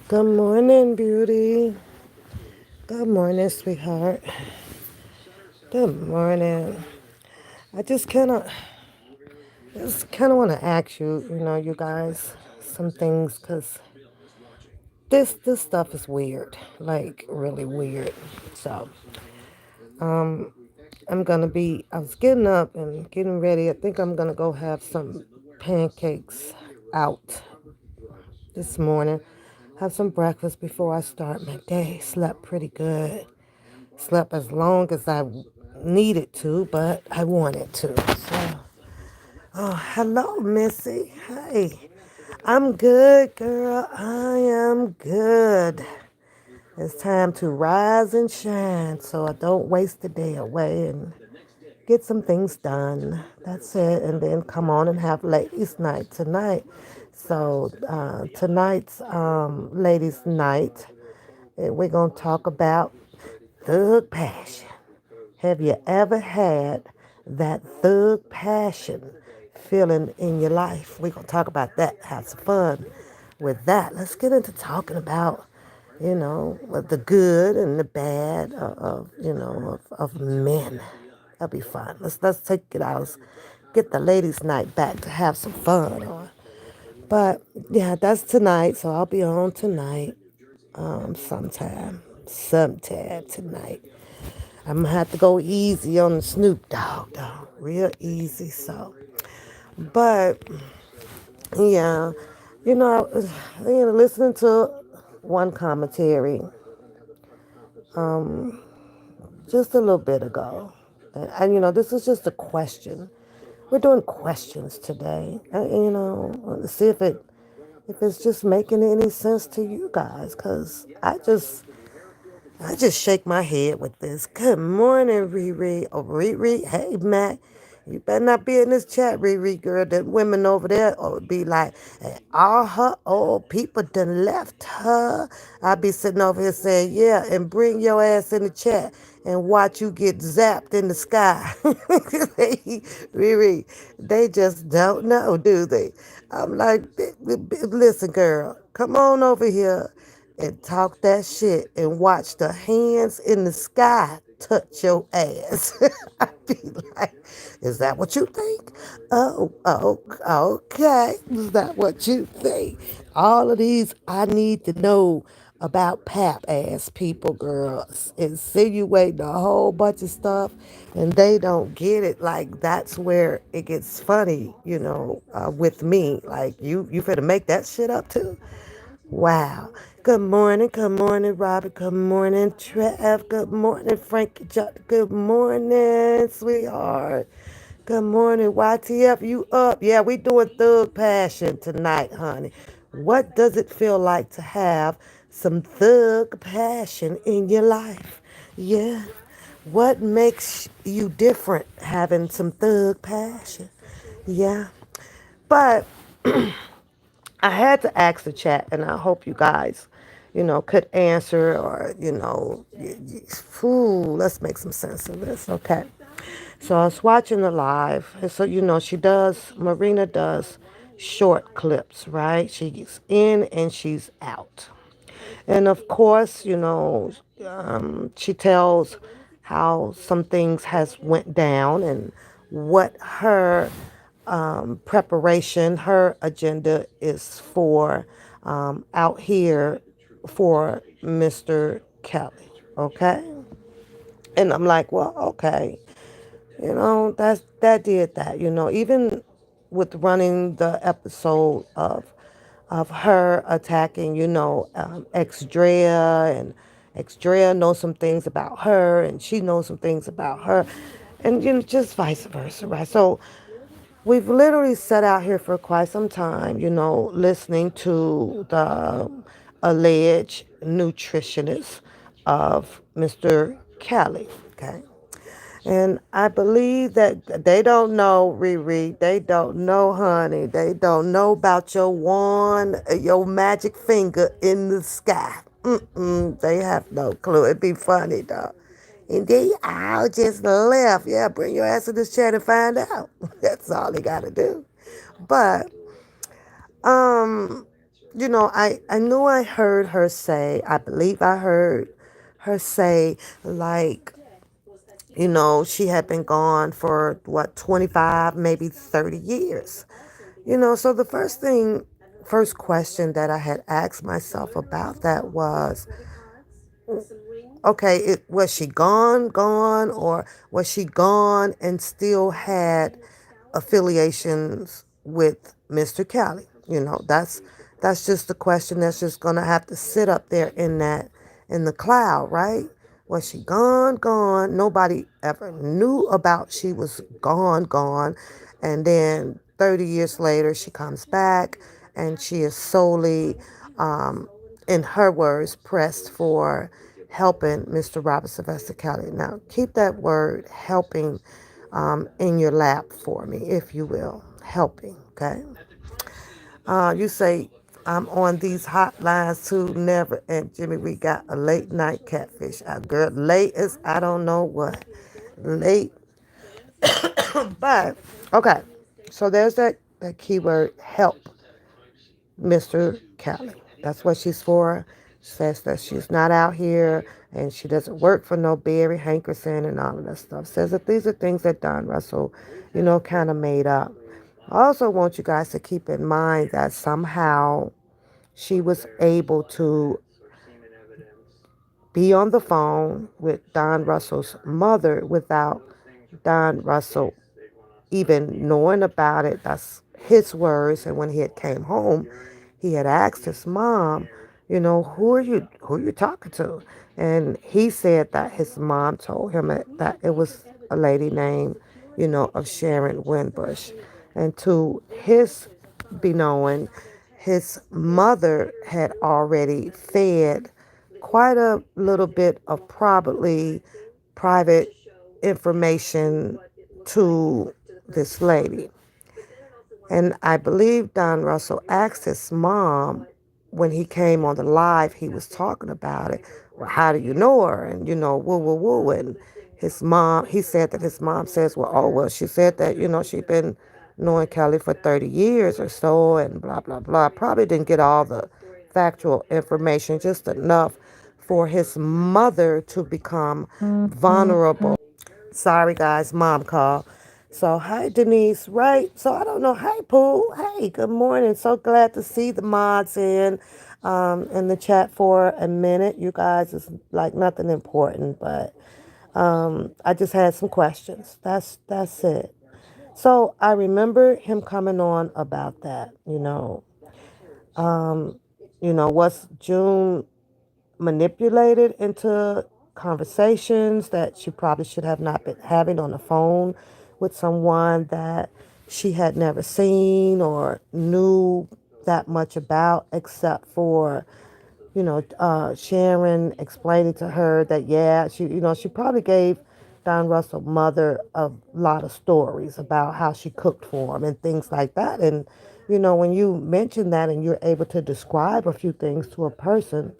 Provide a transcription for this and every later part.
Good morning, beauty. Good morning, sweetheart. Good morning. I just kind of want to ask you, you guys, some things, cause this stuff is weird, like really weird. So, I was getting up and getting ready. I think I'm gonna go have some pancakes out this morning. Have some breakfast before I start my day. Slept pretty good. Slept as long as I needed to, but I wanted to. So, oh, hello, Missy. Hey, I'm good, girl. I am good. It's time to rise and shine so I don't waste the day away and get some things done. That's it. And then come on and have ladies' night tonight. So, tonight's ladies' night, we're going to talk about thug passion. Have you ever had that thug passion feeling in your life? We're going to talk about that, have some fun with that. Let's get into talking about, the good and the bad of men. That'll be fun. Let's take it out. Get the ladies' night back to have some fun on. But yeah, that's tonight, so I'll be on tonight, sometime tonight. I'm gonna have to go easy on the Snoop Dogg, though. Real easy, so. But, yeah, listening to one commentary just a little bit ago. And this is just a question. We're doing questions today. See if it's just making any sense to you guys. Because I just shake my head with this. Good morning, Riri. Oh, Riri. Hey, Matt. You better not be in this chat, Riri, girl. The women over there would be like, all her old people done left her. I'd be sitting over here saying, yeah, and bring your ass in the chat and watch you get zapped in the sky. Riri, they just don't know, do they? I'm like, listen, girl, come on over here and talk that shit and watch the hands in the sky touch your ass. I be like, is that what you think? Oh, okay. Is that what you think? All of these I need to know about pap ass people, girls, insinuating a whole bunch of stuff, and they don't get it. Like that's where it gets funny, with me. Like you finna make that shit up too. Wow. Good morning, Robert. Good morning, Trev. Good morning, Frankie. Good morning, sweetheart. Good morning, YTF. You up? Yeah, we doing Thug Passion tonight, honey. What does it feel like to have some Thug Passion in your life? Yeah. What makes you different having some Thug Passion? Yeah. But I had to ask the chat, and I hope you guys, could answer or, let's make some sense of this, okay? So I was watching the live, and so, Marina does short clips, right? She's in and she's out. And of course, she tells how some things has went down and what her preparation, her agenda is for out here for Mr. Kelly. Okay. And I'm like, well, okay. That did that. Even with running the episode of her attacking, Exdrea, and Exdrea knows some things about her, and she knows some things about her, and just vice versa, right? So we've literally sat out here for quite some time, listening to the alleged nutritionist of Mr. Kelly, okay? And I believe that they don't know, Riri. They don't know, honey. They don't know about your wand, your magic finger in the sky. They have no clue. It'd be funny though. And they all just left. Yeah, bring your ass to this chat and find out. That's all they gotta do. But um, I knew I heard her say, I believe I heard her say, like, she had been gone for what, 25, maybe 30 years. So the first question that I had asked myself about that was, okay, was she gone, or was she gone and still had affiliations with Mr. Kelly? That's just the question that's just gonna have to sit up there in the cloud, right? Was she gone? Nobody ever knew about she was gone. And then 30 years later, she comes back and she is solely, um, in her words, pressed for helping Mr. Robert Sylvester Kelly. Now, keep that word helping in your lap for me, if you will. Helping, okay? You say, I'm on these hotlines too, never. And Jimmy, we got a late night catfish. Girl, late as I don't know what. Late. But, okay. So there's that keyword help, Mr. Kelly. That's what she's for. Says that she's not out here and she doesn't work for no Barry Hankerson and all of that stuff. Says that these are things that Don Russell, kind of made up. I also want you guys to keep in mind that somehow she was able to be on the phone with Don Russell's mother without Don Russell even knowing about it. That's his words. And when he had came home, he had asked his mom, who are you talking to? And he said that his mom told him that it was a lady named, of Sharon Winbush. And to his be knowing, his mother had already fed quite a little bit of probably private information to this lady. And I believe Don Russell asked his mom when he came on the live, he was talking about it. Well, how do you know her? And, woo, woo, woo. And his mom, he said that his mom says, well, oh, well, she said that, she'd been knowing Kelly for 30 years or so and blah, blah, blah. Probably didn't get all the factual information, just enough for his mother to become vulnerable. Sorry, guys, mom call. So, hi, Denise. Right. So, I don't know. Hi, Pooh. Hey, good morning. So glad to see the mods in the chat for a minute. You guys is like nothing important, but I just had some questions. That's it. So, I remember him coming on about that. Was June manipulated into conversations that she probably should have not been having on the phone with someone that she had never seen or knew that much about, except for Sharon explaining to her that, yeah, she probably gave Don Russell mother a lot of stories about how she cooked for him and things like that. And when you mention that and you're able to describe a few things to a person,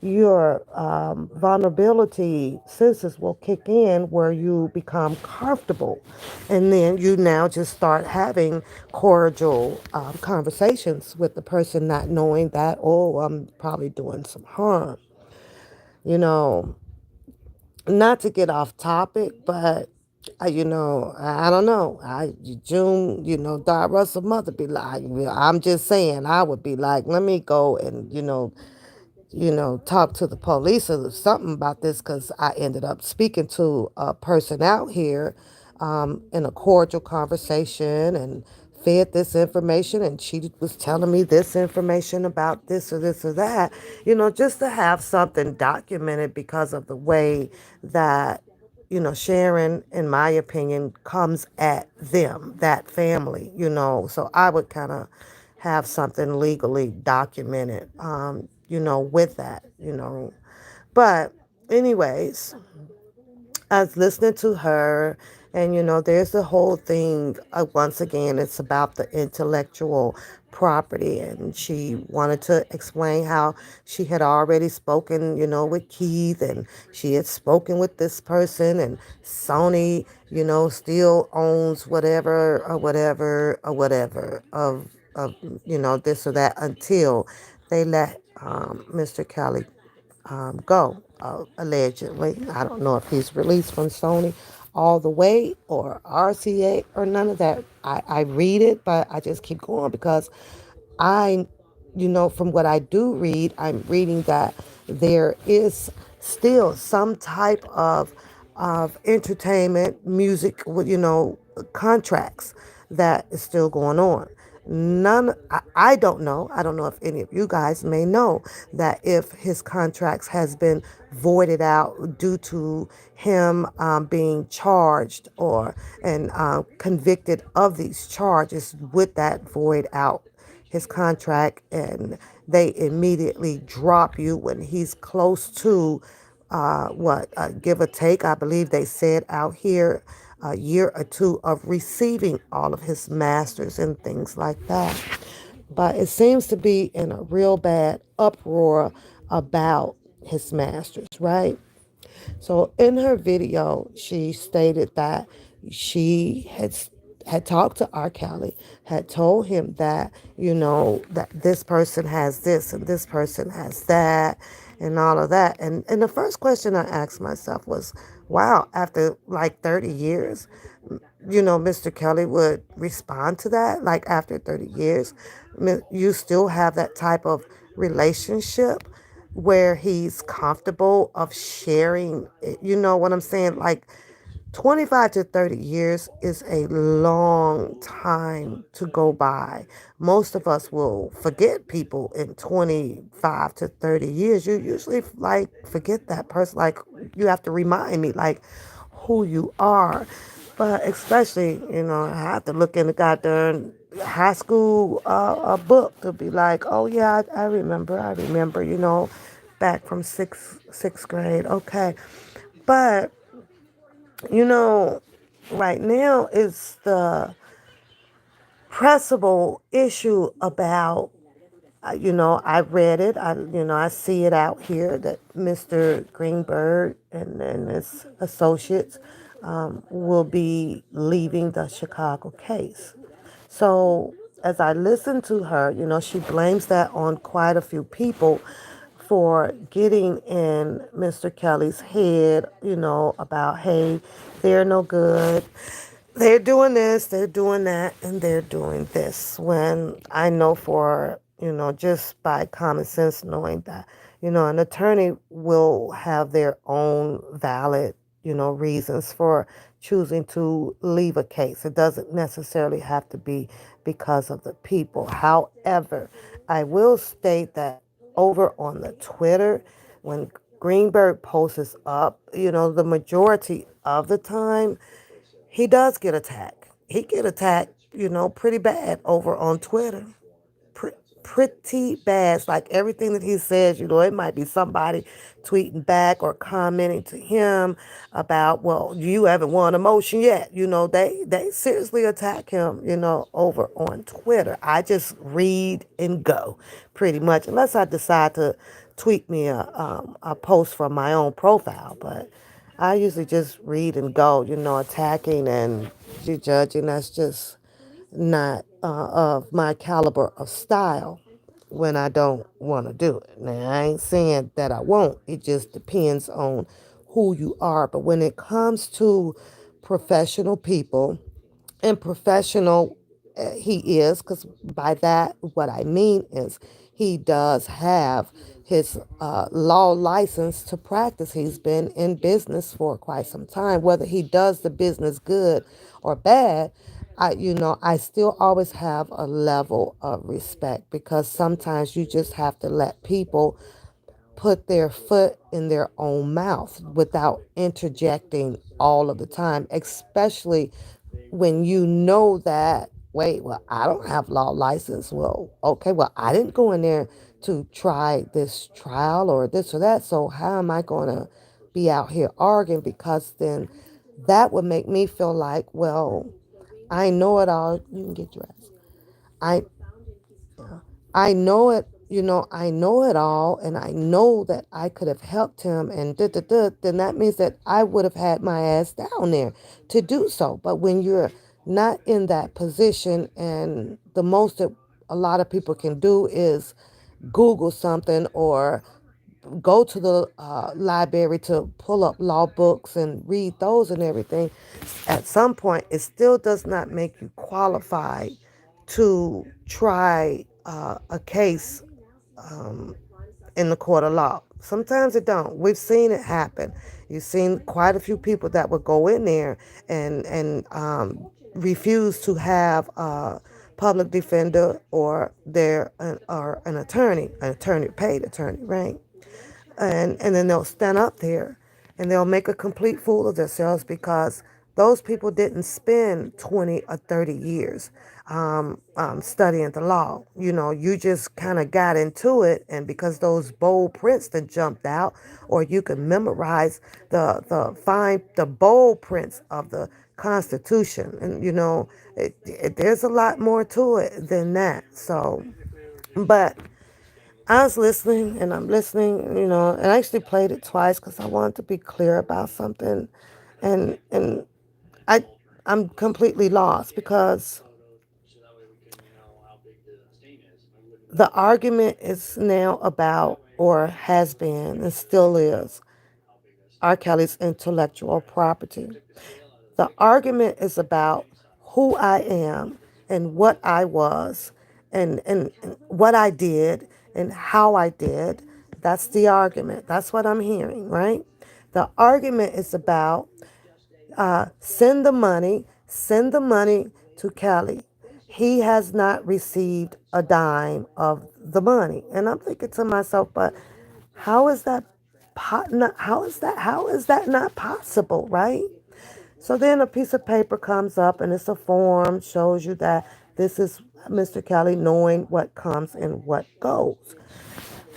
your vulnerability senses will kick in where you become comfortable. And then you now just start having cordial conversations with the person, not knowing that, oh, I'm probably doing some harm. You know, Not to get off topic, but I don't know. June, Dot Russell mother be like, I'm just saying, I would be like, let me go and, talk to the police or something about this, because I ended up speaking to a person out here in a cordial conversation and fed this information, and she was telling me this information about this or that, just to have something documented because of the way that Sharon, in my opinion, comes at them, that family, So I would kind of have something legally documented, with that. But, anyways, I was listening to her, And there's the whole thing. Once again, it's about the intellectual property. And she wanted to explain how she had already spoken, with Keith, and she had spoken with this person, and Sony, still owns whatever or whatever or whatever of this or that until they let Mr. Kelly go, allegedly. I don't know if he's released from Sony all the way or RCA or none of that. I read it, but I just keep going because I, from what I do read, I'm reading that there is still some type of entertainment, music, contracts that is still going on. I don't know. I don't know if any of you guys may know that if his contracts has been voided out due to him being charged or and convicted of these charges, would that void out his contract and they immediately drop you when he's close to give or take, I believe they said out here, a year or two of receiving all of his masters and things like that. But it seems to be in a real bad uproar about his masters, right? So in her video, she stated that she had talked to R. Kelly, had told him that, that this person has this and this person has that and all of that. And the first question I asked myself was, wow, after like 30 years, Mr. Kelly would respond to that. Like after 30 years, you still have that type of relationship where he's comfortable of sharing, you know what I'm saying? Like 25 to 30 years is a long time to go by. Most of us will forget people in 25 to 30 years. You usually like forget that person. Like you have to remind me like who you are. But especially, I have to look in the goddamn high school a book to be like, oh yeah, I remember, back from sixth grade. Okay. But you know, right now is the pressable issue about, I read it, I see it out here that Mr. Greenberg and his associates will be leaving the Chicago case. So as I listen to her, she blames that on quite a few people for getting in Mr. Kelly's head, about, hey, they're no good. They're doing this, they're doing that, and they're doing this. When I know for, just by common sense knowing that, an attorney will have their own valid, reasons for choosing to leave a case. It doesn't necessarily have to be because of the people. However, I will state that over on the Twitter, when Greenberg posts up, the majority of the time, he does get attacked. He get attacked, pretty bad over on Twitter. Pre- Pretty bad. It's like everything that he says, it might be somebody tweeting back or commenting to him about, well, you haven't won a motion yet. They seriously attack him, over on Twitter. I just read and go pretty much, unless I decide to tweet me a post from my own profile. But I usually just read and go, attacking and judging. That's just not of my caliber of style when I don't want to do it. Now, I ain't saying that I won't. It just depends on who you are. But when it comes to professional people, and professional he is, because by that what I mean is he does have his law license to practice. He's been in business for quite some time. Whether he does the business good or bad, I still always have a level of respect, because sometimes you just have to let people put their foot in their own mouth without interjecting all of the time, especially when you know that, wait, well, I don't have law license. Well, okay, well, I didn't go in there to try this trial or this or that. So how am I going to be out here arguing? Because then that would make me feel like, well, I know it all. You can get dressed. I I know it, I know it all, and I know that I could have helped him, and then that means that I would have had my ass down there to do so. But when you're not in that position, and the most that a lot of people can do is Google something or go to the library to pull up law books and read those and everything, at some point, it still does not make you qualified to try a case in the court of law. Sometimes it don't. We've seen it happen. You've seen quite a few people that would go in there and refuse to have a public defender or or an attorney, paid attorney, right? And then they'll stand up there and they'll make a complete fool of themselves because those people didn't spend 20 or 30 years studying the law. You just kind of got into it, and because those bold prints that jumped out, or you could memorize the bold prints of the Constitution, and there's a lot more to it than that. So, but I was listening and I'm listening, and I actually played it twice because I wanted to be clear about something, and I I'm completely lost because the argument is now about, or has been and still is, R. Kelly's intellectual property. The argument is about who I am and what I was and what I did and how I did. That's the argument. That's what I'm hearing, right? The argument is about send the money to Kelly. He has not received a dime of the money. And I'm thinking to myself, but how is that how is that not possible, right? So then a piece of paper comes up and it's a form, shows you that this is Mr. Kelly knowing what comes and what goes.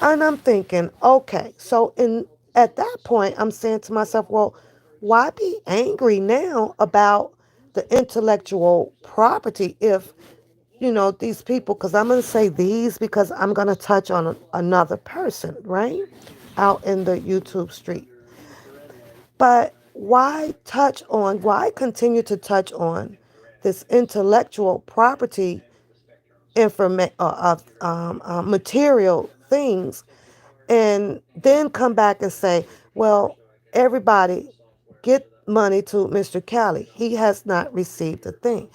And I'm thinking, okay, so in at that point I'm saying to myself, well, why be angry now about the intellectual property if these people, because I'm going to say these because I'm going to touch on another person, right? Out in the YouTube street. But why continue to touch on this intellectual property material things and then come back and say, well, everybody get money to Mr. Kelly. He has not received a thing.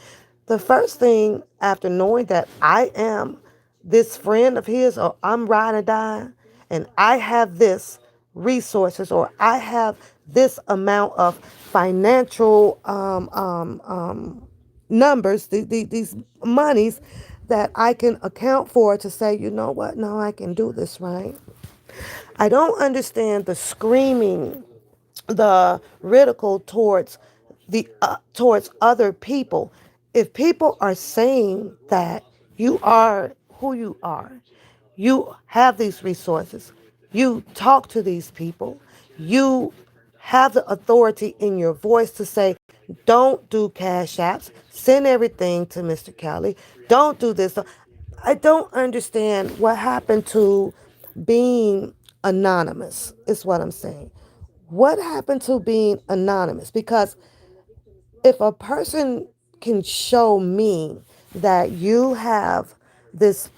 The first thing after knowing that I am this friend of his, or I'm ride or die, and I have this resources, or I have this amount of financial numbers, these monies that I can account for to say, you know what, no, I can do this, right? I don't understand the screaming, the ridicule towards other people. If people are saying that you are who you are, you have these resources, you talk to these people, you have the authority in your voice to say, don't do cash apps, send everything to Mr. Kelly, don't do this. I don't understand what happened to being anonymous, is what I'm saying. What happened to being anonymous? Because if a person can show me that you have this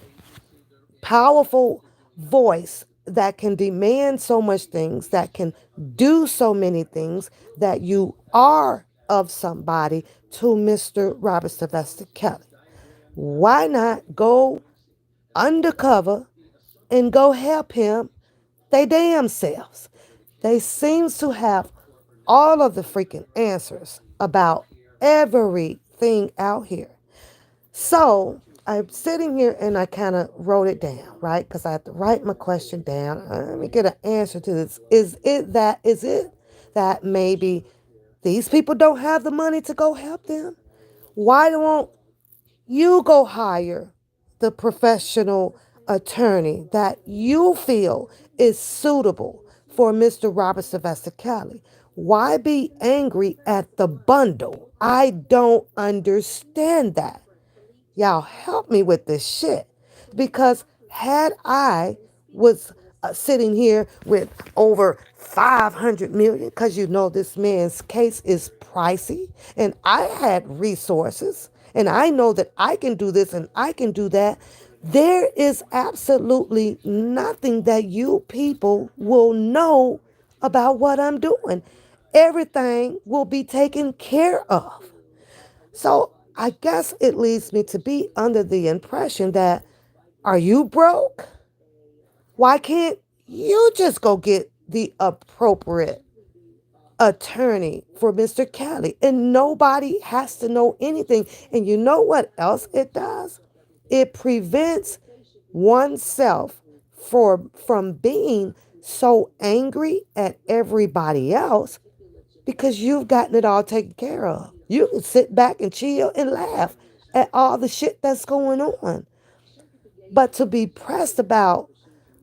powerful voice that can demand so much things, that can do so many things, that you are of somebody to Mr. Robert Sylvester Kelly, why not go undercover and go help him they damn selves? They seems to have all of the freaking answers about everything out here. So I'm sitting here and I kind of wrote it down, right? Because I have to write my question down. Let me get an answer to this. Is it that maybe these people don't have the money to go help them? Why don't you go hire the professional attorney that you feel is suitable for Mr. Robert Sylvester Kelly? Why be angry at the bundle? I don't understand that. Y'all help me with this shit. Because had I was sitting here with over 500 million, because you know this man's case is pricey, and I had resources, and I know that I can do this and I can do that, there is absolutely nothing that you people will know about what I'm doing. Everything will be taken care of. So I guess it leads me to be under the impression that, are you broke? Why can't you just go get the appropriate attorney for Mr. Kelly? And nobody has to know anything. And you know what else it does? It prevents oneself from being so angry at everybody else because you've gotten it all taken care of. You can sit back and chill and laugh at all the shit that's going on. But to be pressed about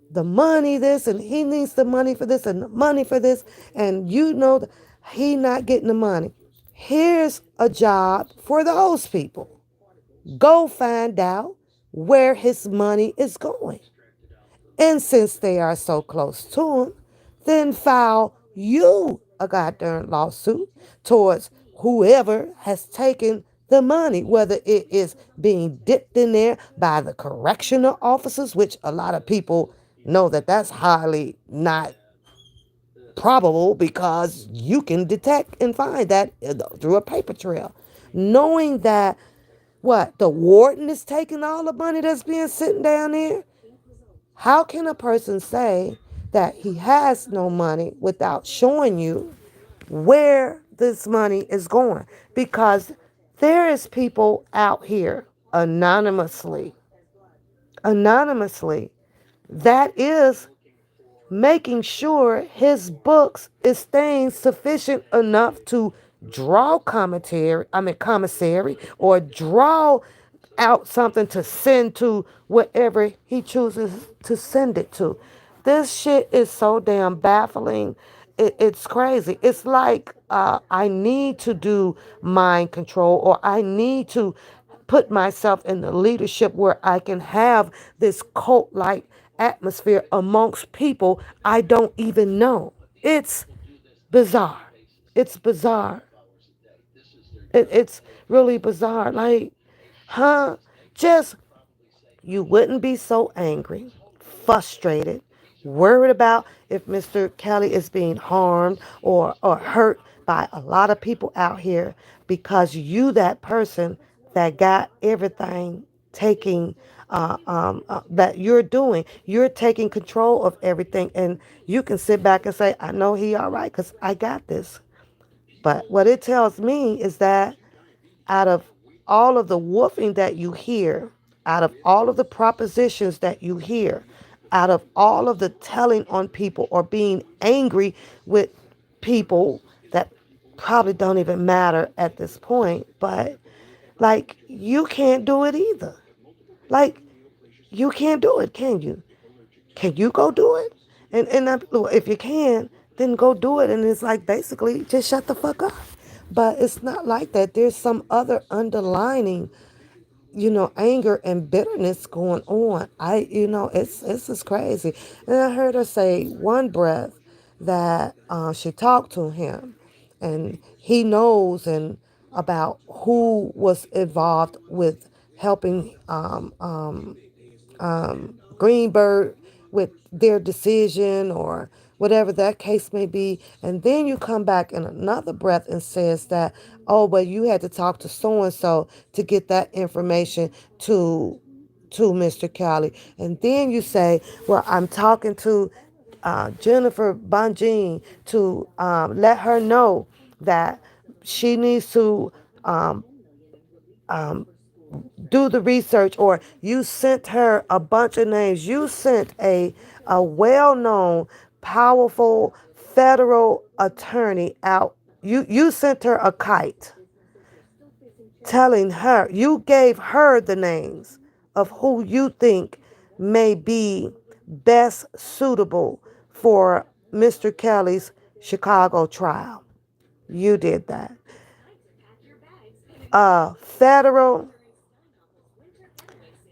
the money, this, and he needs the money for this and the money for this, and you know that he not getting the money. Here's a job for those people. Go find out where his money is going. And since they are so close to him, then file you a goddamn lawsuit towards whoever has taken the money, whether it is being dipped in there by the correctional officers, which a lot of people know that that's highly not probable because you can detect and find that through a paper trail. Knowing that what the warden is taking all the money that's being sitting down there, how can a person say that he has no money without showing you where this money is going? Because there is people out here anonymously, that is making sure his books is staying sufficient enough to draw commissary, or draw out something to send to wherever he chooses to send it to. This shit is so damn baffling. It's crazy. It's like I need to do mind control, or I need to put myself in the leadership where I can have this cult like atmosphere amongst people I don't even know. It's bizarre. It's bizarre. It's really bizarre. Like, huh? Just you wouldn't be so angry, frustrated, worried about if Mr. Kelly is being harmed or hurt by a lot of people out here because you, that person that got everything taking, that you're taking control of everything, and you can sit back and say, I know he all right because I got this. But what it tells me is that out of all of the woofing that you hear, out of all of the propositions that you hear, out of all of the telling on people or being angry with people that probably don't even matter at this point, but like you can't do it either. Like you can't do it, can you? Can you go do it? If you can, then go do it. And it's like basically just shut the fuck up. But it's not like that. There's some other underlining, anger and bitterness going on. It's just crazy. And I heard her say one breath that she talked to him, and he knows and about who was involved with helping Greenberg with their decision or whatever that case may be. And then you come back in another breath and says that, oh, but you had to talk to so and so to get that information to Mr. Cowley. And then you say, well, I'm talking to Jennifer Bonjean to let her know that she needs to do the research, or you sent her a bunch of names. You sent a well-known, powerful federal attorney out. You sent her a kite telling her, you gave her the names of who you think may be best suitable for Mr. Kelly's Chicago trial. You did that. Federal,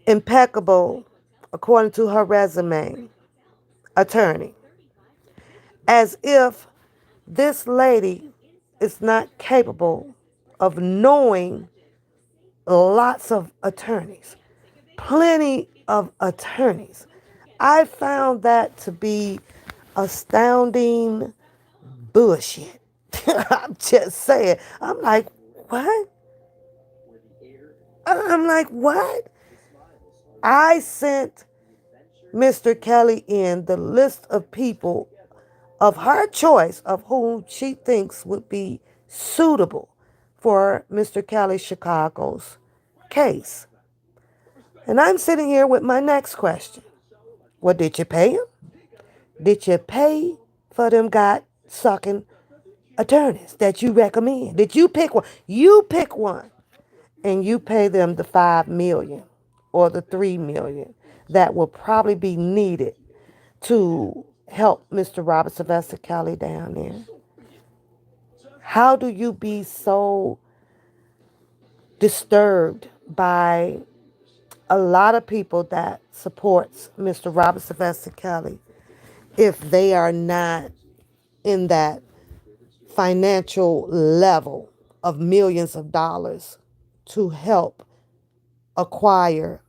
impeccable, according to her resume, attorney. As if this lady is not capable of knowing lots of attorneys, plenty of attorneys. I found that to be astounding bullshit. I'm just saying. I'm like, what? I'm like, what? I sent Mr. Kelly in the list of people of her choice of whom she thinks would be suitable for Mr. Kelly Chicago's case. And I'm sitting here with my next question. What did you pay him? Did you pay for them God sucking attorneys that you recommend? Did you pick one? You pick one and you pay them the 5 million or the 3 million that will probably be needed to help Mr. Robert Sylvester Kelly down there. How do you be so disturbed by a lot of people that supports Mr. Robert Sylvester Kelly if they are not in that financial level of millions of dollars to help acquire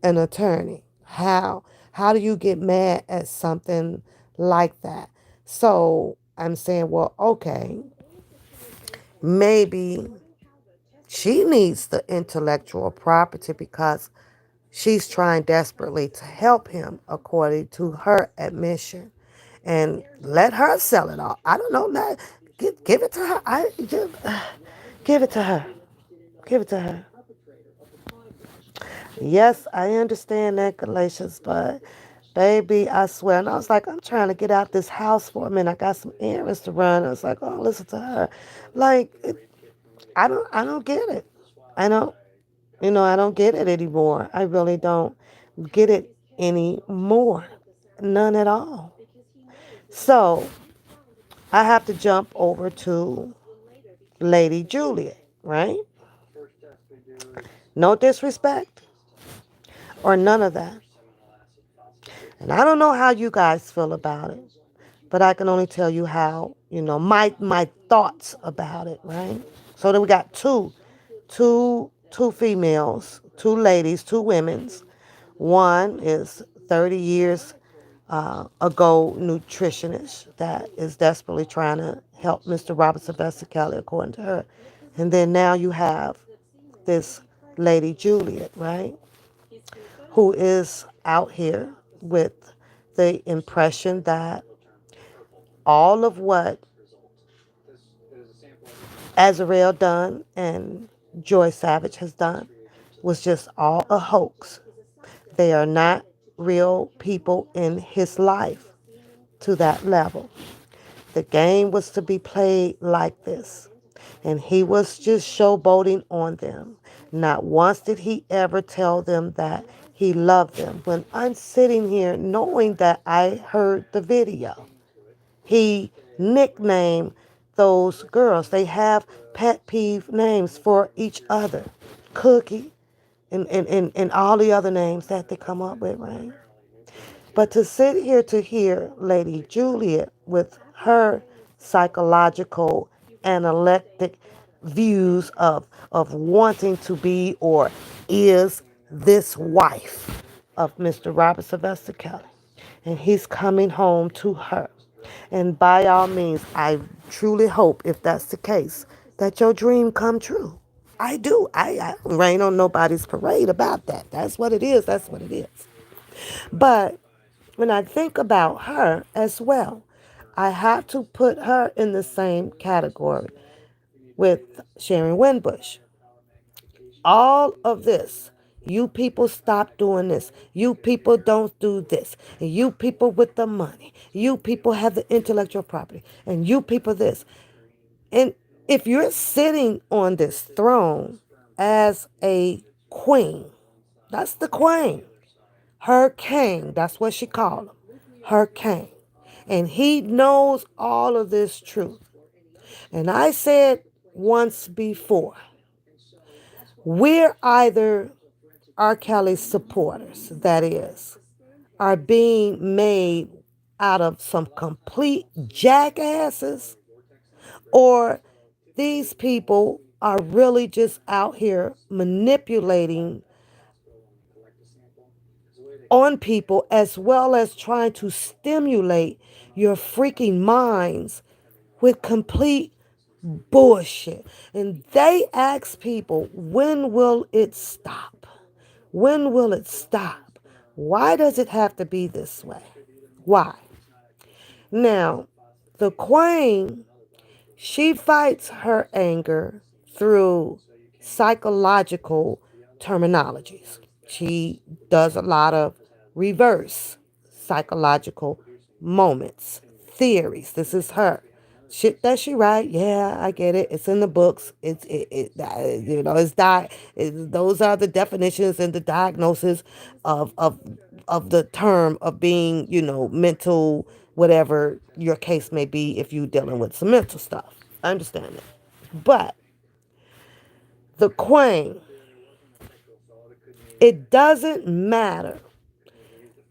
an attorney? How do you get mad at something like that? So I'm saying, well, okay, maybe she needs the intellectual property because she's trying desperately to help him, according to her admission. And let her sell it all. I don't know. Give it to her. Give it to her. Give it to her. Yes, I understand that, Galatians, but baby, I swear. And I was like, I'm trying to get out this house for a minute. I got some errands to run. I was like, oh, listen to her. Like, I don't get it. I don't, I don't get it anymore. I really don't get it anymore. None at all. So I have to jump over to Lady Juliet, right? No disrespect or none of that. And I don't know how you guys feel about it, but I can only tell you how, my thoughts about it, right? So then we got two females, two ladies, two women's. One is 30 years ago nutritionist that is desperately trying to help Mr. Robert Sylvester Kelly, according to her. And then now you have this lady Juliet, right, who is out here with the impression that all of what Azrael done and Joy Savage has done was just all a hoax. They are not real people in his life to that level. The game was to be played like this. And he was just showboating on them. Not once did he ever tell them that he loved them. When I'm sitting here knowing that I heard the video, he nicknamed those girls. They have pet peeve names for each other. Cookie and all the other names that they come up with, right? But to sit here to hear Lady Juliet with her psychological, analytic views of wanting to be or is this wife of Mr. Robert Sylvester Kelly. And he's coming home to her. And by all means, I truly hope, if that's the case, that your dream come true. I do. I don't rain on nobody's parade about that. That's what it is. That's what it is. But when I think about her as well, I have to put her in the same category with Sharon Winbush. All of this, you people stop doing this. You people don't do this. And you people with the money. You people have the intellectual property. And you people this. And if you're sitting on this throne as a queen, that's the queen. Her king, that's what she called him. Her king. And he knows all of this truth. And I said once before, we're either R. Kelly's supporters, that is, are being made out of some complete jackasses, or these people are really just out here manipulating on people as well as trying to stimulate your freaking minds with complete bullshit. And they ask people, when will it stop? When will it stop? Why does it have to be this way? Why? Now, the queen, she fights her anger through psychological terminologies. She does a lot of reverse psychological moments, theories. This is her. Shit that she write, yeah, I get it. It's in the books. Those are the definitions and the diagnosis of of the term of being, mental, whatever your case may be if you're dealing with some mental stuff. I understand that. But the queen, it doesn't matter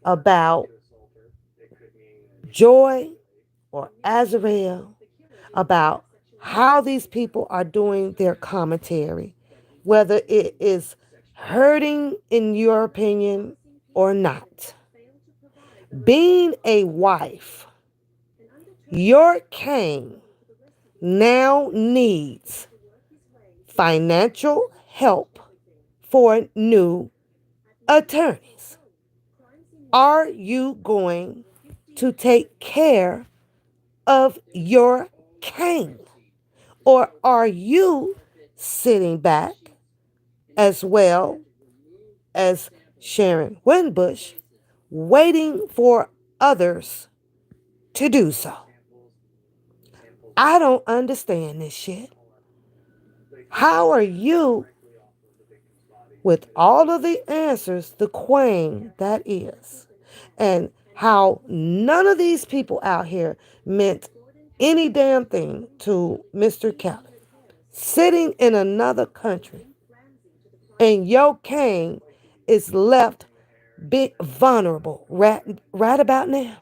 about Joy or Azrael, about how these people are doing their commentary, whether it is hurting in your opinion or not. Being a wife, your king now needs financial help for new attorneys. Are you going to take care of your king? Or are you sitting back as well as Sharon Winbush, waiting for others to do so? I don't understand this shit. How are you, with all of the answers, the queen that is, and how none of these people out here meant any damn thing to Mr. Kelly, sitting in another country, and your king is left big vulnerable right about now?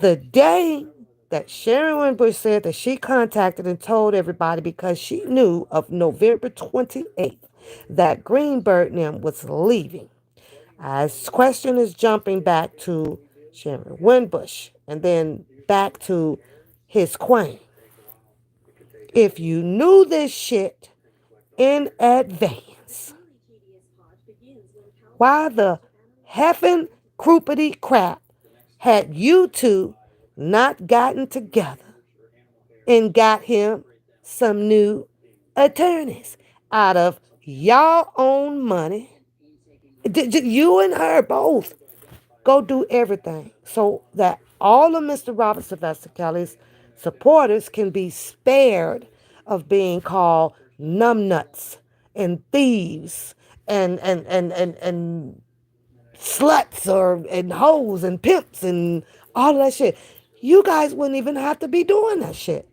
The day that Sharon Bush said that she contacted and told everybody because she knew of November 28th that Greenberg and them was leaving. His question is jumping back to Sharon Winbush and then back to his queen. If you knew this shit in advance, why the heffing croupity crap had you two not gotten together and got him some new attorneys out of y'all own money? You and her both go do everything so that all of Mr. Robert Sylvester Kelly's supporters can be spared of being called numbnuts and thieves and sluts or and hoes and pimps and all of that shit. You guys wouldn't even have to be doing that shit.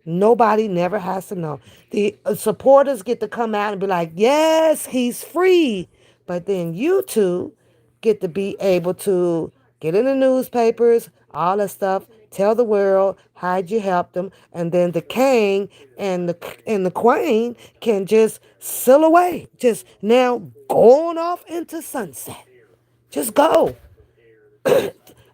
Nobody never has to know. The supporters get to come out and be like, yes, he's free. But then you two get to be able to get in the newspapers, all that stuff, tell the world how you helped them, and then the king and the queen can just sail away, just now going off into sunset. Just go.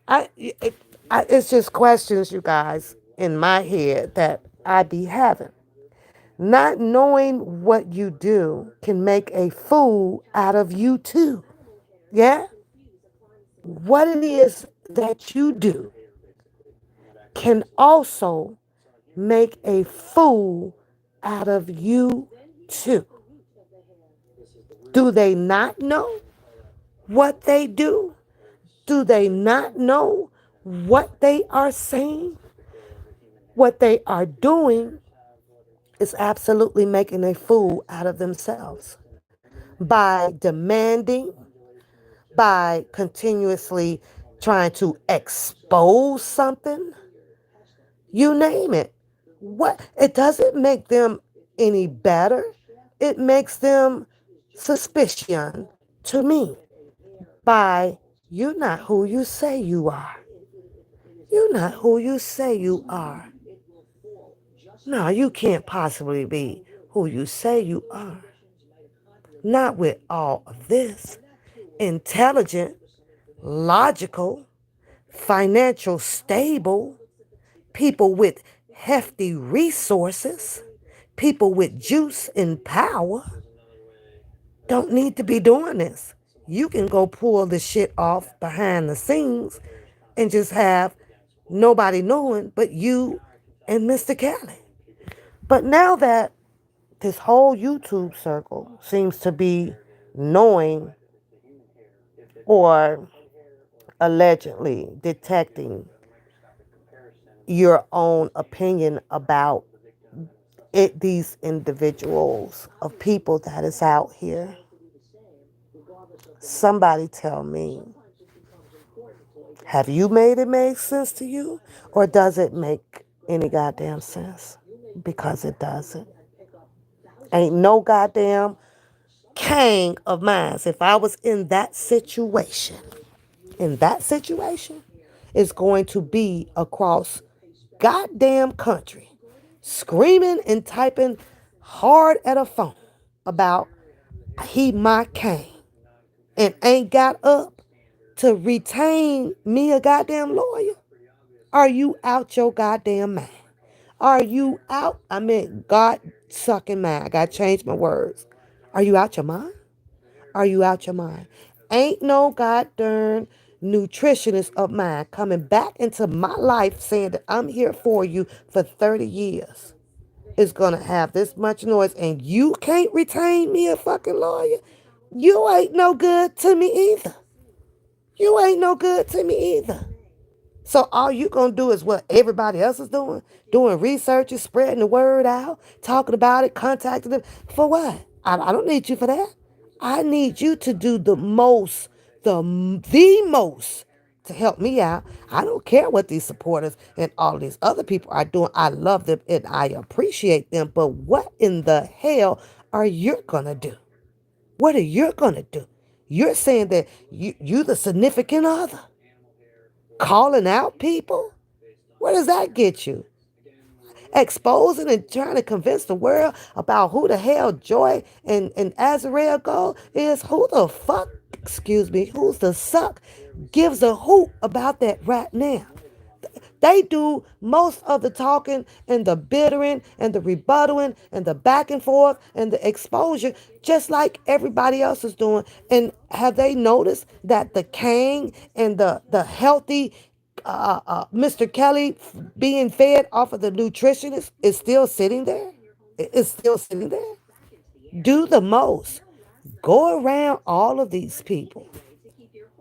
It's just questions, you guys, in my head that I be having. Not knowing what you do can make a fool out of you too. Yeah? What it is that you do can also make a fool out of you too. Do they not know what they do? Do they not know what they are saying? What they are doing is absolutely making a fool out of themselves by demanding, by continuously trying to expose something, you name it. What? It doesn't make them any better. It makes them suspicion to me by you're not who you say you are. You're not who you say you are. No, you can't possibly be who you say you are. Not with all of this. Intelligent, logical, financial stable, people with hefty resources, people with juice and power don't need to be doing this. You can go pull the shit off behind the scenes and just have nobody knowing but you and Mr. Kelly. But now that this whole YouTube circle seems to be knowing or allegedly detecting your own opinion about it, these individuals of people that is out here. Somebody tell me, have you made it make sense to you? Or does it make any goddamn sense? Because it doesn't. Ain't no goddamn king of mine. If I was in that situation, is going to be across goddamn country screaming and typing hard at a phone about he my king and ain't got up to retain me a goddamn lawyer. Are you out your goddamn mind? Are you out? I mean, God sucking mind. I got to change my words. Are you out your mind? Are you out your mind? Ain't no goddamn nutritionist of mine coming back into my life saying that I'm here for you for 30 years. Is going to have this much noise and you can't retain me a fucking lawyer. You ain't no good to me either. You ain't no good to me either. So all you gonna do is what everybody else is doing research, and spreading the word out, talking about it, contacting them. For what? I don't need you for that. I need you to do the most to help me out. I don't care what these supporters and all these other people are doing. I love them and I appreciate them. But what in the hell are you gonna do? What are you gonna do? You're saying that you the significant other, calling out people. Where does that get you? Exposing and trying to convince the world about who the hell Joy and Azrael Gold is. Who the fuck, excuse me, who's the suck gives a hoot about that right now? They do most of the talking and the bittering and the rebuttaling and the back and forth and the exposure, just like everybody else is doing. And have they noticed that the Kang and the healthy Mr. Kelly being fed off of the nutritionist is still sitting there? It's still sitting there. Do the most. Go around all of these people.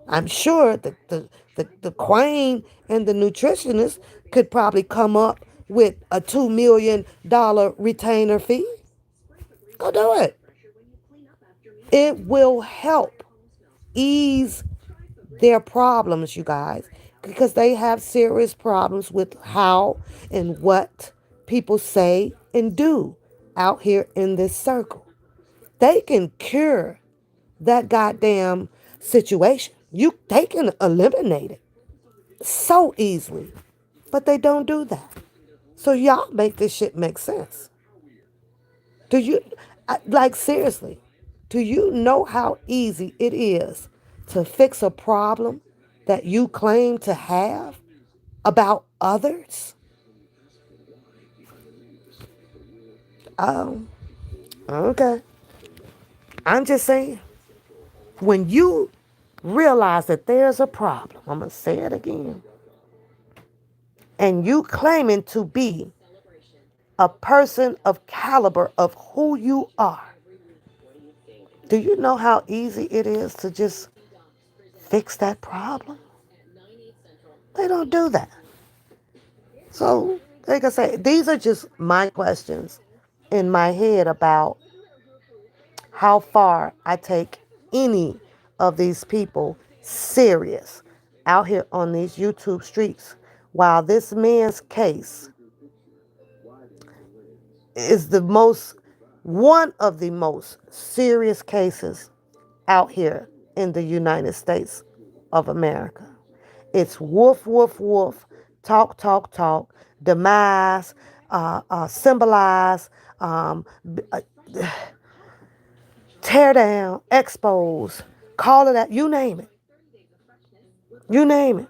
I'm sure that the queen and the nutritionist could probably come up with a $2 million retainer fee. Go do it. It will help ease their problems, you guys, because they have serious problems with how and what people say and do out here in this circle. They can cure that goddamn situation. They can eliminate it so easily, but they don't do that. So y'all make this shit make sense. Do you, like seriously, do you know how easy it is to fix a problem that you claim to have about others? Oh, okay. I'm just saying, when you realize that there's a problem, I'm going to say it again, and you claiming to be a person of caliber of who you are, do you know how easy it is to just fix that problem? They don't do that. So, like I say, these are just my questions in my head about how far I take any of these people serious out here on these YouTube streets. While this man's case is the most one of the most serious cases out here in the United States of America. It's woof, woof, woof, talk, talk, talk, demise, symbolize, um, uh, tear down, expose, call it out, you name it. You name it.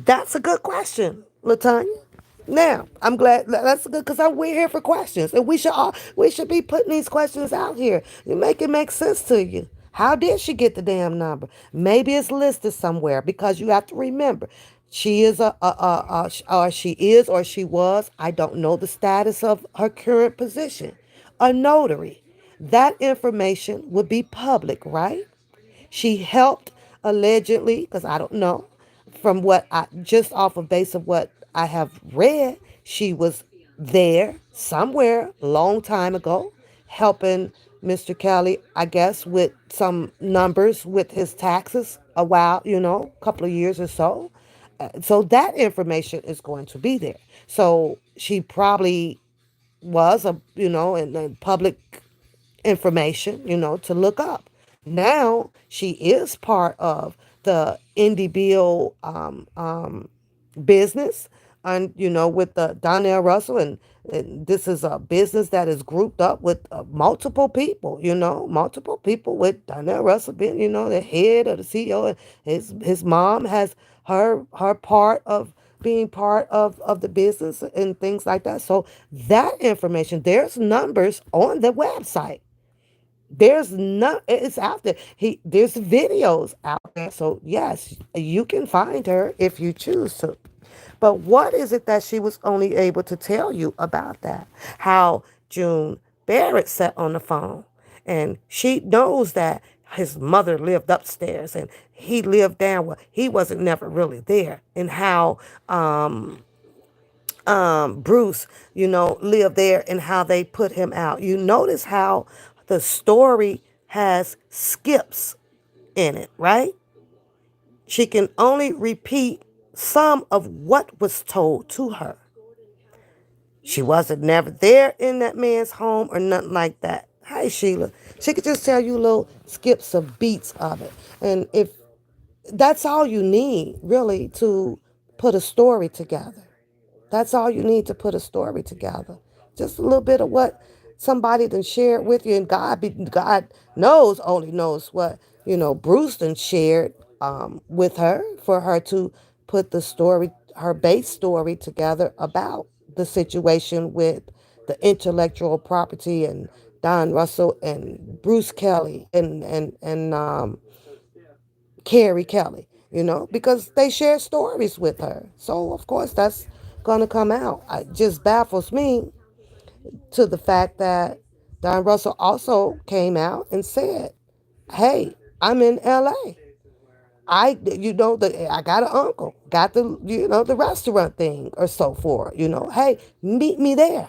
That's a good question, Latanya. Now, I'm glad that's good because we're here for questions, and we should be putting these questions out here. You make it make sense to you. How did she get the damn number? Maybe it's listed somewhere because you have to remember, she is or she is or she was. I don't know the status of her current position. A notary. That information would be public, right? She helped allegedly, because I don't know, from what I just off of base of what I have read, she was there somewhere a long time ago helping Mr. Kelly, I guess, with some numbers with his taxes a while, a couple of years or so. So that information is going to be there. So she probably was in public information, to look up. Now she is part of the indie bill business, and with the Donnell Russell, and this is a business that is grouped up with multiple people, multiple people with Donnell Russell being, the head of the CEO, and his mom has her part of being part of the business and things like that. So that information, there's numbers on the website. There's not, it's out there. There's videos out there. So yes, you can find her if you choose to. But what is it that she was only able to tell you about that? How June Barrett sat on the phone and she knows that his mother lived upstairs and he lived down where he wasn't never really there, and how Bruce, lived there, and how they put him out. You notice how the story has skips in it, right? She can only repeat some of what was told to her. She wasn't never there in that man's home or nothing like that. Hi, Sheila. She could just tell you little skips of beats of it. And if that's all you need, really, to put a story together. That's all you need to put a story together. Just a little bit of what somebody then shared with you, and God knows, only knows what Bruce then shared with her for her to put the story, her base story together about the situation with the intellectual property and Don Russell and Bruce Kelly and Carrie Kelly, because they share stories with her. So, of course, that's going to come out. It just baffles me to the fact that Don Russell also came out and said, hey, I'm in LA. I got an uncle, got the restaurant thing or so forth, hey, meet me there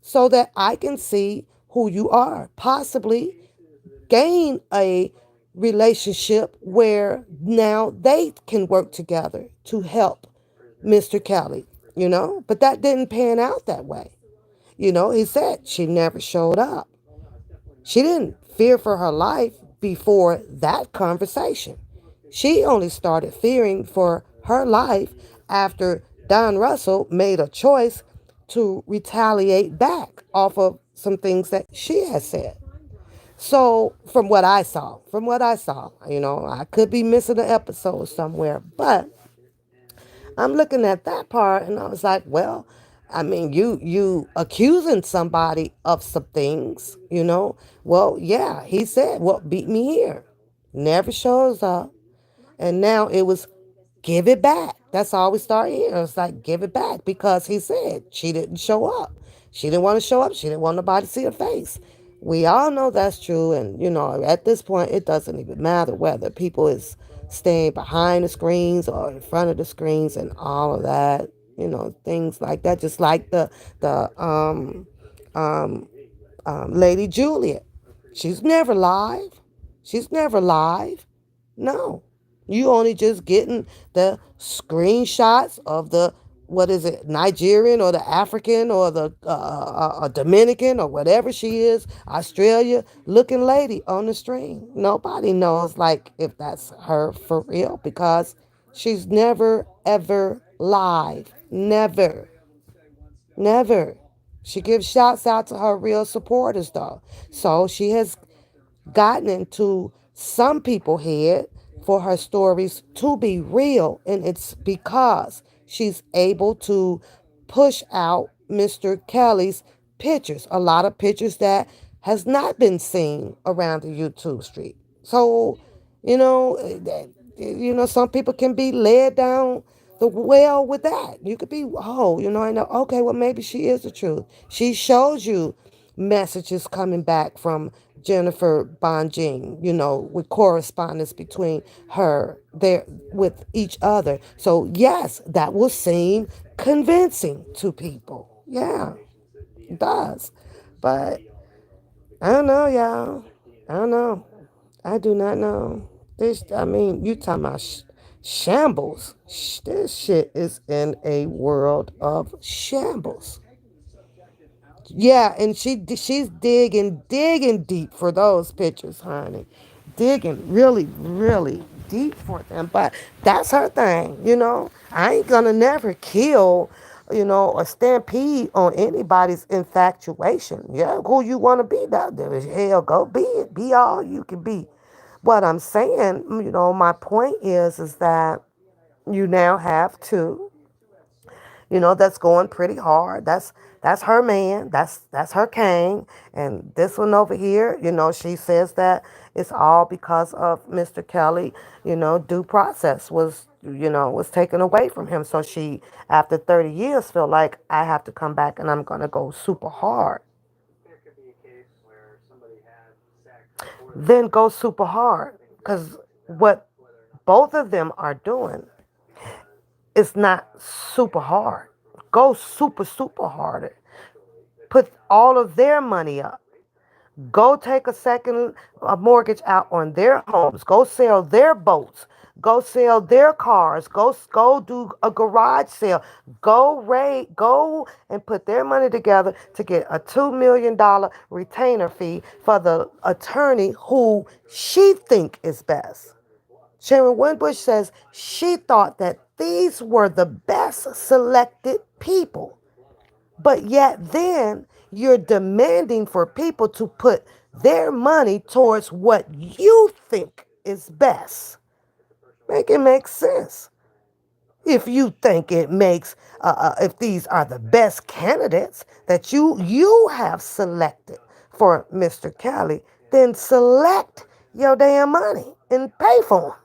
so that I can see who you are, possibly gain a relationship where now they can work together to help Mr. Kelly, but that didn't pan out that way. He said she never showed up. She didn't fear for her life before that conversation. She only started fearing for her life after Don Russell made a choice to retaliate back off of some things that she had said. So from what I saw, I could be missing an episode somewhere, but I'm looking at that part and I was like, well, I mean, you accusing somebody of some things. Well, yeah, he said, well, beat me here. Never shows up. And now it was give it back. That's all we start hearing. It's like give it back because he said she didn't show up. She didn't want to show up. She didn't want nobody to see her face. We all know that's true. And, at this point, it doesn't even matter whether people is staying behind the screens or in front of the screens and all of that, things like that. Just like the Lady Juliet. She's never live. She's never live. No. You only just getting the screenshots of the what is it, Nigerian or the African or the Dominican or whatever she is, Australia looking lady on the stream. Nobody knows like if that's her for real because she's never ever live. Never. Never. She gives shouts out to her real supporters though. So she has gotten into some people's head for her stories to be real, and it's because she's able to push out Mr. Kelly's pictures, a lot of pictures that has not been seen around the YouTube street. So, you know, some people can be led down the well with that. You could be, oh, I know, okay, well, maybe she is the truth. She shows you messages coming back from Jennifer Bonjean, with correspondence between her there with each other. So yes, that will seem convincing to people. Yeah, it does. But I don't know, y'all. I don't know. I do not know. You talking about shambles. This shit is in a world of shambles. Yeah, and she's digging deep for those pictures, honey. Digging really, really deep for them. But that's her thing. I ain't gonna never kill, or stampede on anybody's infatuation. Yeah, who you wanna be out there is hell, go be it. Be all you can be. What I'm saying, my point is that you now have to that's going pretty hard. That's her man. That's her king. And this one over here, she says that it's all because of Mr. Kelly. Due process was taken away from him. So she, after 30 years, feel like I have to come back and I'm gonna go super hard. Then go super hard because what both of them are doing is not super hard. Go super, super harder. Put all of their money up. Go take a second mortgage out on their homes. Go sell their boats. Go sell their cars. Go do a garage sale. Go and put their money together to get a $2 million retainer fee for the attorney who she think is best. Sharon Winbush says she thought that these were the best selected people. But yet then you're demanding for people to put their money towards what you think is best. Make it make sense. If you think it makes, if these are the best candidates that you have selected for Mr. Kelly, then select your damn money and pay for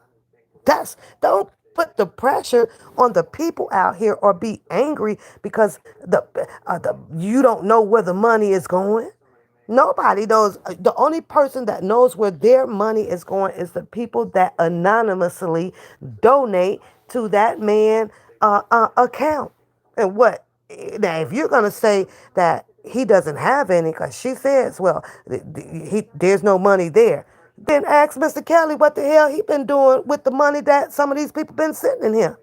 them. Don't put the pressure on the people out here or be angry because the you don't know where the money is going. Nobody knows. The only person that knows where their money is going is the people that anonymously donate to that man account. And what now? If you're gonna say that he doesn't have any, because she says, well, there's no money there. Then ask Mr. Kelly what the hell he been doing with the money that some of these people been sitting in here.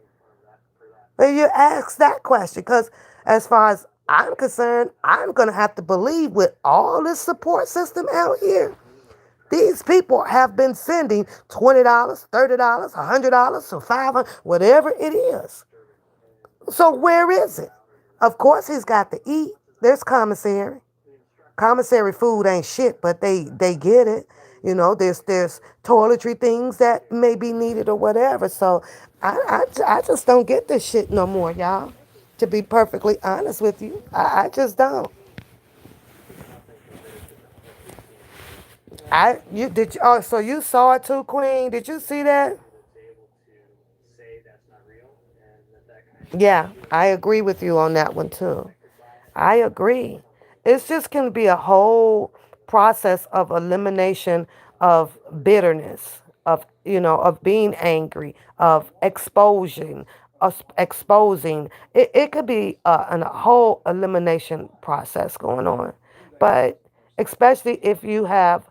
And you ask that question because as far as I'm concerned, I'm going to have to believe with all this support system out here, these people have been sending $20, $30, $100, so $500, whatever it is. So where is it? Of course he's got to eat. There's commissary. Commissary food ain't shit, but they get it. There's toiletry things that may be needed or whatever. So I just don't get this shit no more, y'all. To be perfectly honest with you, I just don't. So you saw it too, Queen? Did you see that? Yeah, I agree with you on that one too. I agree. It's just can be a whole process of elimination of bitterness, of being angry, of exposing. It could be a whole elimination process going on, but especially if you have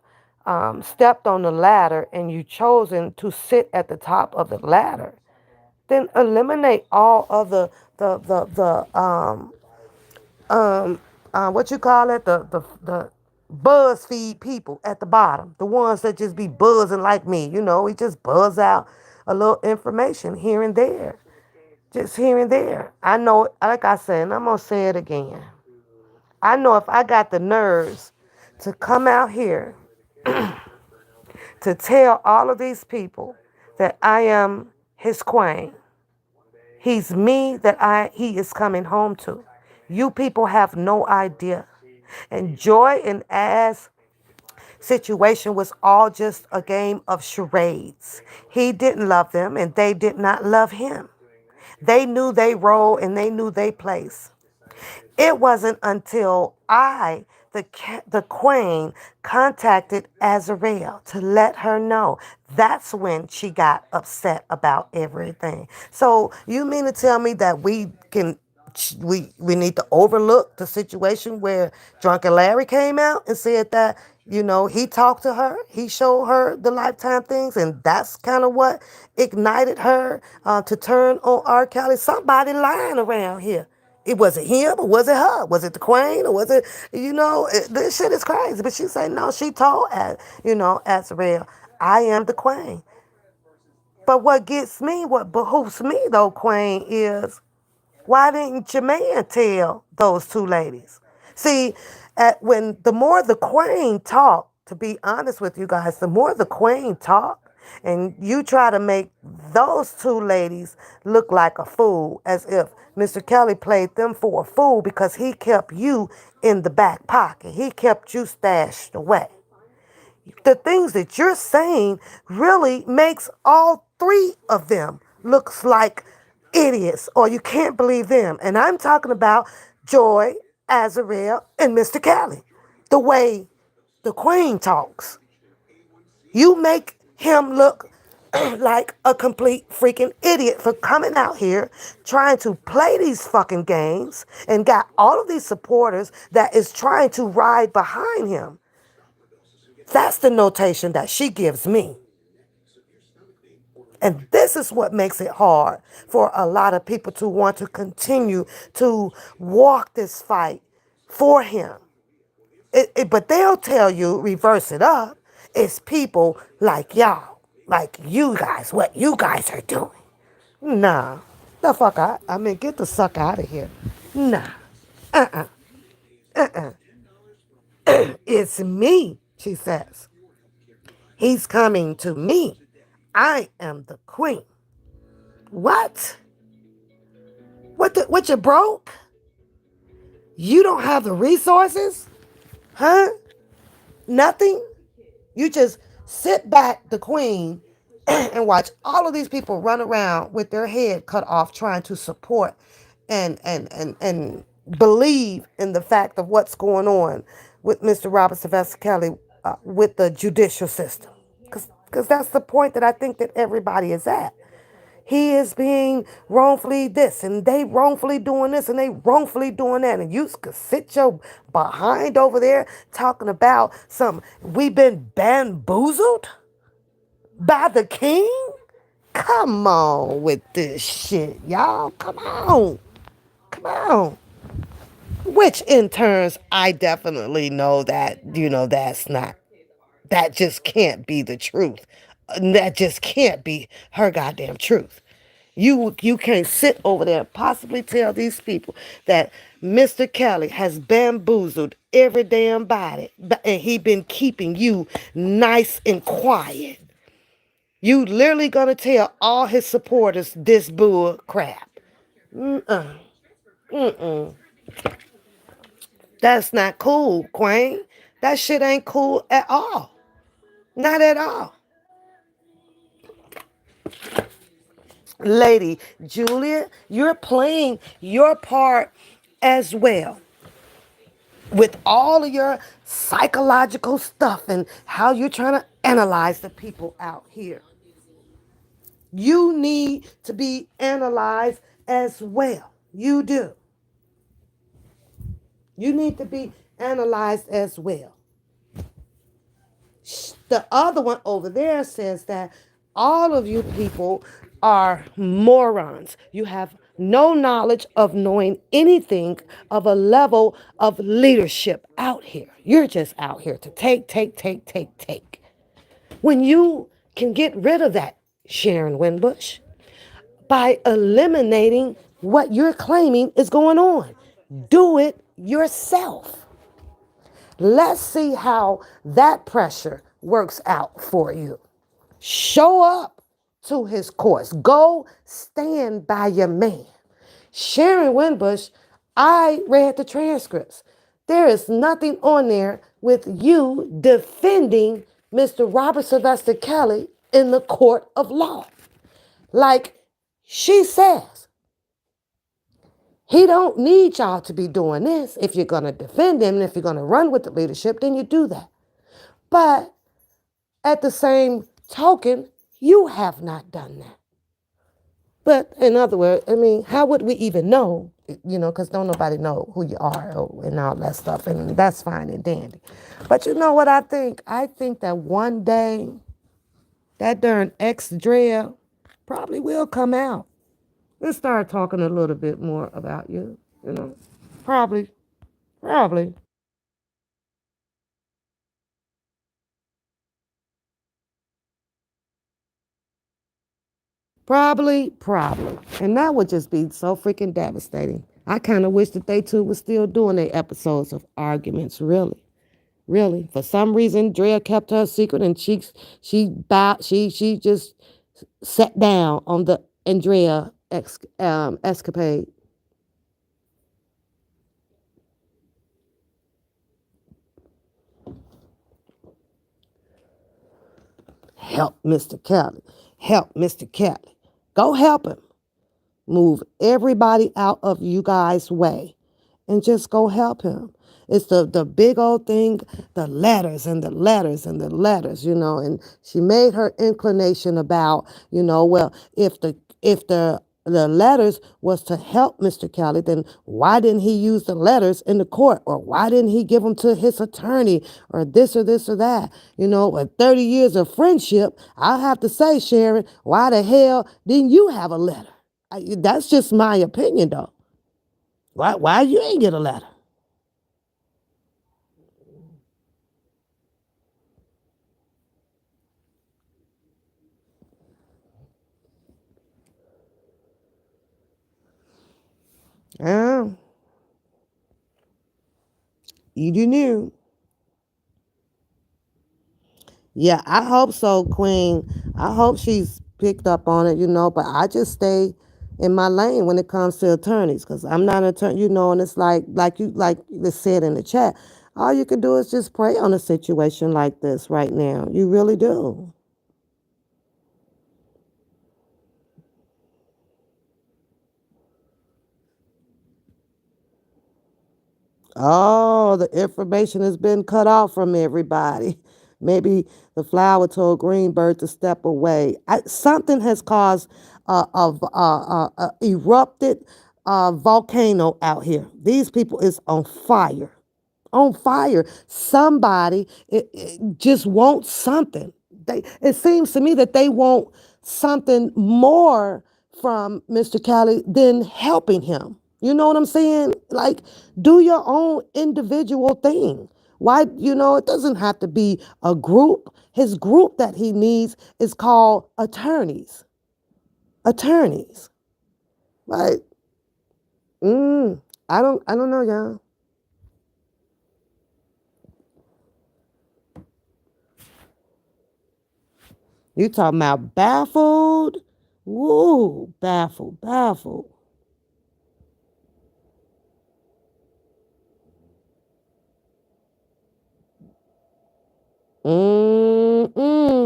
stepped on the ladder and you chosen to sit at the top of the ladder, then eliminate all of the what you call it, the BuzzFeed people at the bottom, the ones that just be buzzing like me. We just buzz out a little information here and there, just here and there. I know, like I said, and I'm gonna say it again. I know if I got the nerves to come out here to tell all of these people that I am his queen. He's me that he is coming home to. You people have no idea. And Joy and As situation was all just a game of charades. He didn't love them and they did not love him. They knew they role and they knew they place. It wasn't until the queen, contacted Azrael to let her know. That's when she got upset about everything. So you mean to tell me that we need to overlook the situation where Drunken Larry came out and said that, he talked to her, he showed her the lifetime things, and that's kind of what ignited her to turn on R. Kelly. Somebody lying around here. It was it him or was it her? Was it the queen or was it, this shit is crazy. But she said, no, she told, Azrael, I am the queen. But what gets me, what behooves me though, queen, is why didn't your man tell those two ladies? See, when the more the queen talked, to be honest with you guys, the more the queen talked, and you try to make those two ladies look like a fool, as if Mr. Kelly played them for a fool because he kept you in the back pocket. He kept you stashed away. The things that you're saying really makes all three of them looks like idiots, or you can't believe them. And I'm talking about Joy, Azrael, and Mr. Kelly. The way the queen talks. You make him look like a complete freaking idiot for coming out here trying to play these fucking games and got all of these supporters that is trying to ride behind him. That's the notation that she gives me. And this is what makes it hard for a lot of people to want to continue to walk this fight for him. But they'll tell you, reverse it up, it's people like y'all, like you guys, what you guys are doing. Nah, the fuck out. I mean, get the suck out of here. Nah, it's me, she says. He's coming to me. I am the queen. What? What you broke? You don't have the resources? Huh? Nothing? You just sit back, the queen, and watch all of these people run around with their head cut off trying to support and believe in the fact of what's going on with Mr. Robert Sylvester Kelly with the judicial system. Because that's the point that I think that everybody is at. He is being wrongfully this, and they wrongfully doing this, and they wrongfully doing that. And you could sit your behind over there talking about we've been bamboozled by the king? Come on with this shit, y'all. Come on. Come on. Which in turns, I definitely know that, that just can't be the truth. That just can't be her goddamn truth. You can't sit over there and possibly tell these people that Mr. Kelly has bamboozled every damn body and he been keeping you nice and quiet. You literally gonna tell all his supporters this bull crap. Mm-mm. Mm-mm. That's not cool, Queen. That shit ain't cool at all. Not at all. Lady Julia, you're playing your part as well with all of your psychological stuff and how you're trying to analyze the people out here. You need to be analyzed as well. You do. You need to be analyzed as well. The other one over there says that all of you people are morons. You have no knowledge of knowing anything of a level of leadership out here. You're just out here to take, take, take, take, take. When you can get rid of that, Sharon Winbush, by eliminating what you're claiming is going on. Do it yourself. Let's see how that pressure works out for you. Show up to his course. Go stand by your man. Sharon Winbush, I read the transcripts. There is nothing on there with you defending Mr. Robert Sylvester Kelly in the court of law. Like she says, he don't need y'all to be doing this. If you're going to defend him and if you're going to run with the leadership, then you do that. But at the same token, you have not done that. But in other words, I mean, how would we even know, because don't nobody know who you are and all that stuff. And that's fine and dandy. But you know what I think? I think that one day that darn ex-Drea probably will come out. Let's start talking a little bit more about you. Probably, probably. Probably. And that would just be so freaking devastating. I kind of wish that they two were still doing their episodes of arguments, really. Really. For some reason, Drea kept her secret and she just sat down on the Andrea escapade. Help Mr. Kelly. Help Mr. Kelly. Go help him. Move everybody out of you guys' way and just go help him. It's the big old thing, the letters and the letters and the letters, and she made her inclination about, well, if the letters was to help Mr. Kelly, then why didn't he use the letters in the court? Or why didn't he give them to his attorney or this or that? With 30 years of friendship, I have to say, Sharon, why the hell didn't you have a letter? That's just my opinion, though. Why you ain't get a letter? Yeah, you knew. Yeah, I hope so, Queen. I hope she's picked up on it, but I just stay in my lane when it comes to attorneys because I'm not an attorney, and it's like they said in the chat, all you can do is just pray on a situation like this right now. You really do. Oh, the information has been cut off from everybody. Maybe the flower told Greenberg to step away. Something has caused a erupted volcano out here. These people is on fire, on fire. Somebody it just wants something. It seems to me that they want something more from Mr. Cali than helping him. You know what I'm saying? Like, do your own individual thing. Why, it doesn't have to be a group. His group that he needs is called attorneys. Attorneys. Like, I don't know, y'all. You talking about baffled? Woo, baffled, baffled.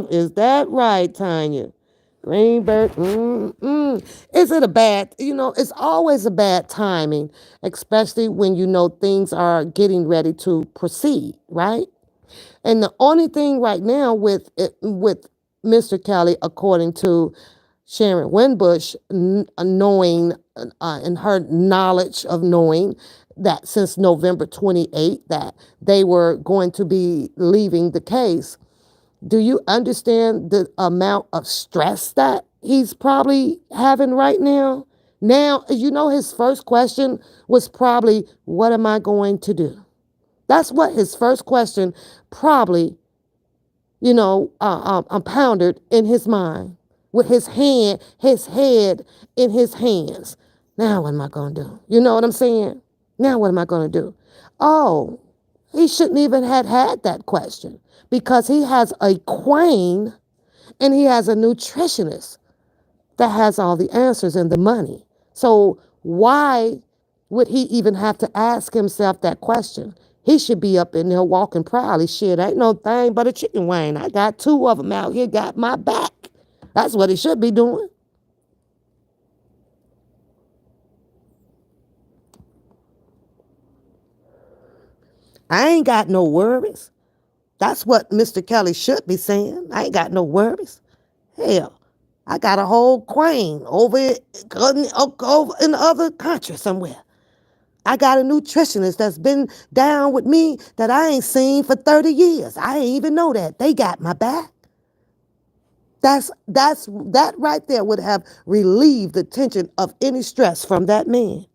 Is that right, Tanya? Greenberg, Is it a bad, it's always a bad timing, especially when you know things are getting ready to proceed, right? And the only thing right now with Mr. Kelly, according to Sharon Winbush, knowing and her knowledge of knowing that since November 28th that they were going to be leaving the case. Do you understand the amount of stress that he's probably having right now? Now, his first question was probably, what am I going to do? That's what his first question probably, pondered in his mind with his head in his hands. Now, what am I going to do? You know what I'm saying? Now, what am I going to do? Oh, he shouldn't even have had that question because he has a queen and he has a nutritionist that has all the answers and the money. So why would he even have to ask himself that question? He should be up in there walking proudly. Shit, ain't no thing but a chicken wing. I got two of them out here, got my back. That's what he should be doing. I ain't got no worries. That's what Mr. Kelly should be saying. I ain't got no worries. Hell, I got a whole queen over in the other country somewhere. I got a nutritionist that's been down with me that I ain't seen for 30 years. I ain't even know that. They got my back. That right there would have relieved the tension of any stress from that man.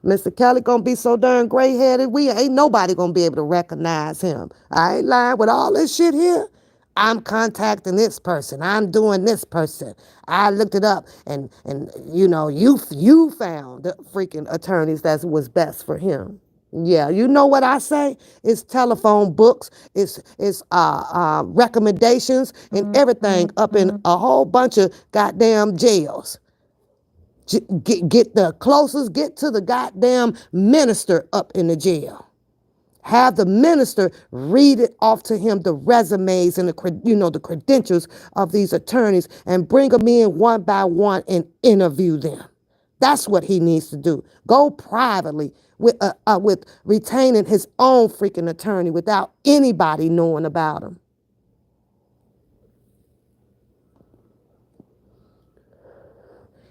Mr. Kelly gonna be so darn gray headed, we ain't nobody gonna be able to recognize him. I ain't lying with all this shit here. I'm contacting this person. I'm doing this person. I looked it up, and you found the freaking attorneys that was best for him. Yeah, you know what I say? It's telephone books, it's recommendations, and everything up in a whole bunch of goddamn jails. Get the closest, get to the goddamn minister up in the jail. Have the minister read it off to him, the resumes and the credentials of these attorneys, and bring them in one by one and interview them. That's what he needs to do. Go privately with retaining his own freaking attorney without anybody knowing about him.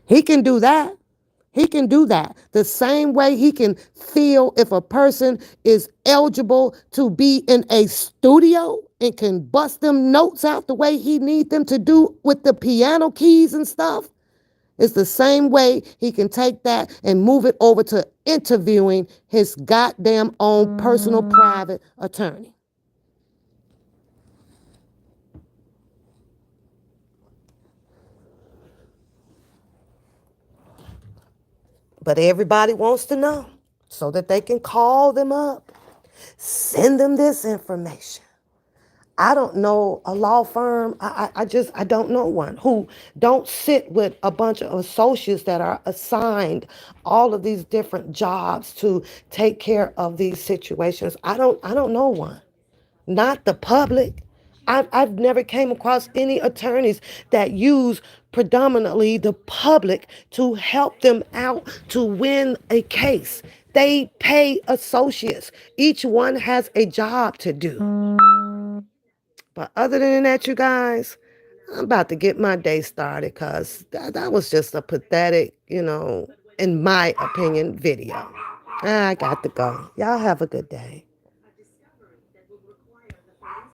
He can do that. He can do that. The same way he can feel if a person is eligible to be in a studio and can bust them notes out the way he need them to do with the piano keys and stuff. It's the same way he can take that and move it over to interviewing his goddamn own personal private attorney. But everybody wants to know so that they can call them up, send them this information. I don't know a law firm. I don't know one who don't sit with a bunch of associates that are assigned all of these different jobs to take care of these situations. I don't know one. Not the public. I've never came across any attorneys that use predominantly the public to help them out to win a case. They pay associates. Each one has a job to do. But other than that, you guys, I'm about to get my day started because that was just a pathetic, in my opinion, video. I got to go. Y'all have a good day.